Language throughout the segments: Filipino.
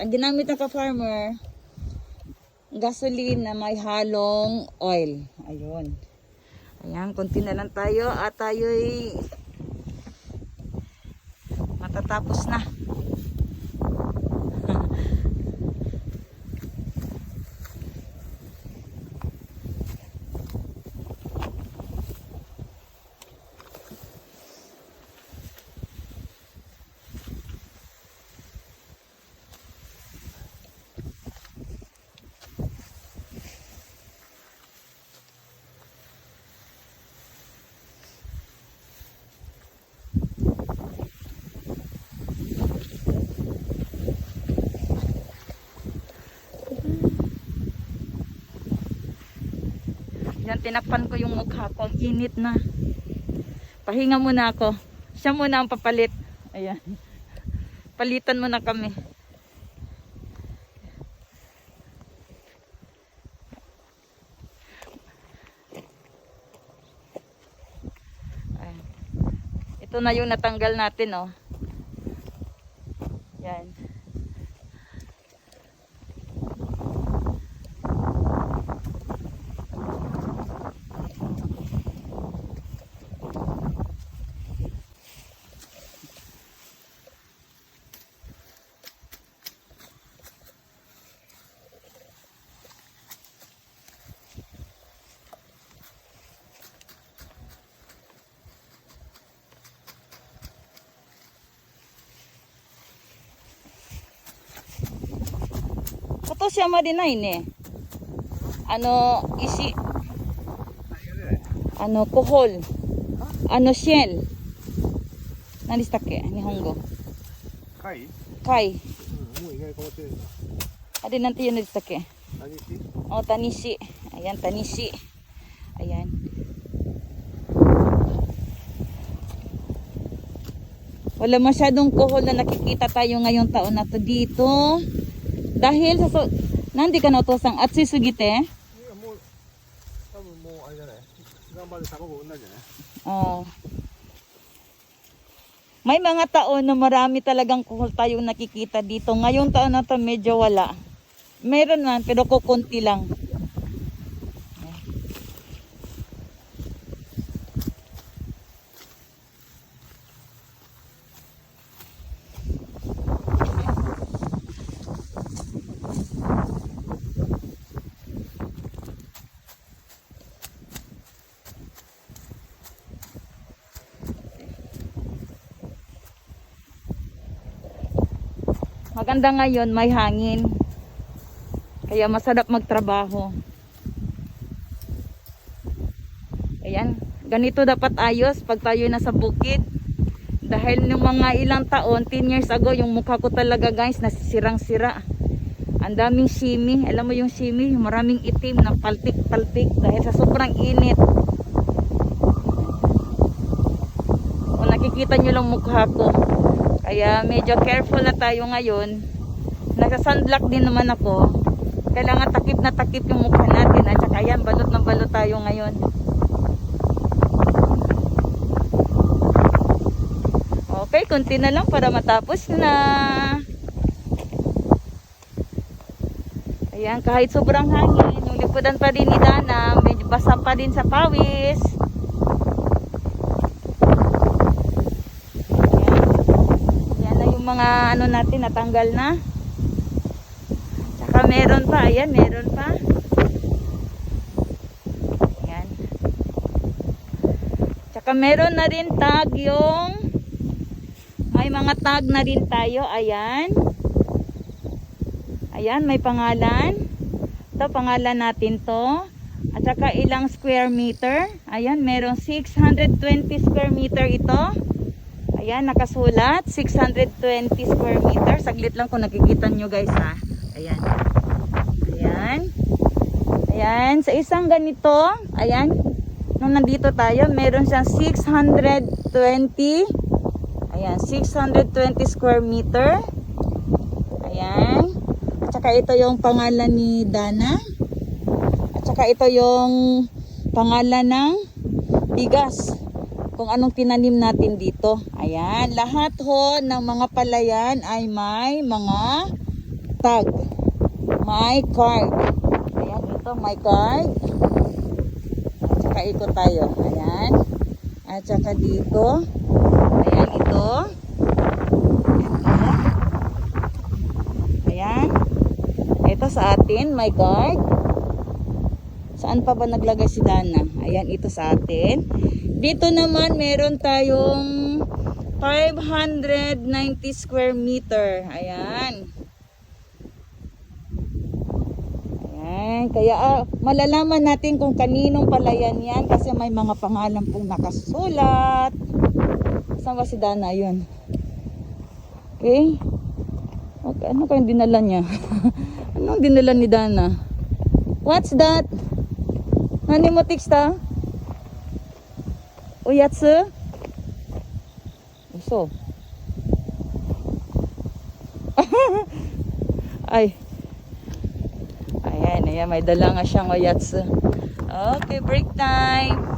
Ang ginamit ng ka-farmer, gasoline na may halong oil. Ayun. Ayan, konti na lang tayo at tayo'y matatapos na. Yan, tinakpan ko yung mukha ko. Ang init na. Pahinga muna ako. Siya muna ang papalit. Ayan. Palitan muna kami. Ayan. Ito na yung natanggal natin, oh. Yan. Ito siya madinay ne. Ano, isi. Ano, kohol. Ano, shell. Nani stake? Nihongo. Kai? Kai. もう意外かもしれない。 Adi nanti yun stake. 何し Oh, tanisi. Ayan, tanisi. Ayan. Wala masyadong kohol na nakikita tayo ngayong taon na to dito. Dahil sa nandi ka na otosang at sisugite. いやもう多分もうあれじゃない頑張って卵産んだんじゃない Oh. May mga taon na marami talagang kuhol tayong nakikita dito. Ngayong taon na to medyo wala. Meron man pero kukunti lang. Maganda ngayon, may hangin. Kaya masarap magtrabaho. Ayan, ganito dapat ayos pag tayo nasa bukid. Dahil nung mga ilang taon, 10 years ago, yung mukha ko talaga guys, nasisirang-sira. Ang daming simi. Alam mo yung simi, maraming itim na paltik-paltik dahil sa sobrang init. Kung nakikita nyo lang mukha ko. Kaya medyo careful na tayo ngayon. Nasa-sunblock din naman ako. Kailangan takip na takip yung mukha natin. At saka yan, balot na balot tayo ngayon. Okay, konti na lang para matapos na. Ayan, kahit sobrang hangin, yung likodan pa din ni Dana, medyo basa pa din sa pawis. Mga ano natin natanggal na. Tsaka meron pa, ayan, meron pa. Ayan. Tsaka meron na rin tag yung may mga tag na rin tayo, ayan. Ayan, may pangalan. Ito, pangalan natin to. At saka ilang square meter. Ayan, meron 620 square meter ito. Ayan, nakasulat 620 square meter. Saglit lang kung nakikita nyo guys ha. Ayan. Ayan. Ayan, sa isang ganito, ayan, nung nandito tayo, meron siyang 620. Ayan, 620 square meter. Ayan. At saka ito yung pangalan ni Dana. At saka ito yung pangalan ng bigas. Kung anong tinanim natin dito. Ayan, lahat ho ng mga palayan ay may mga tag. My card. Ayan, ito, my card. At saka ito tayo. Ayan. At saka dito. Ayan, ito. Ayan. Ito sa atin, my card. Saan pa ba naglagay si Dana? Ayan, ito sa atin. Dito naman, meron tayong 590 square meter. Ayan. Ayan. Kaya malalaman natin kung kaninong palayan yan kasi may mga pangalan pong nakasulat. Saan ba si Dana? Yun. Okay. Okay. Ano kayong dinala niya? Anong dinala ni Dana? What's that? Nani mo tiksta? Oyatsu? Uso. Ay. Ayan, ayan. May dala nga siyang oyatsu. Okay, break time.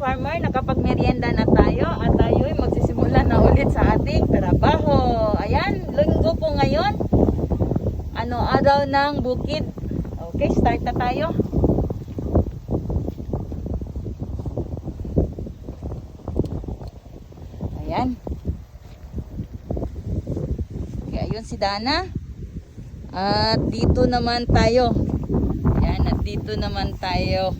farmer, nakapagmerienda na tayo at tayo ay magsisimula na ulit sa ating trabaho. Ayan, linggo po ngayon. Araw ng bukid. Okay, start na tayo. Ayan. Okay, ayun si Dana. At dito naman tayo. Ayan, at dito naman tayo.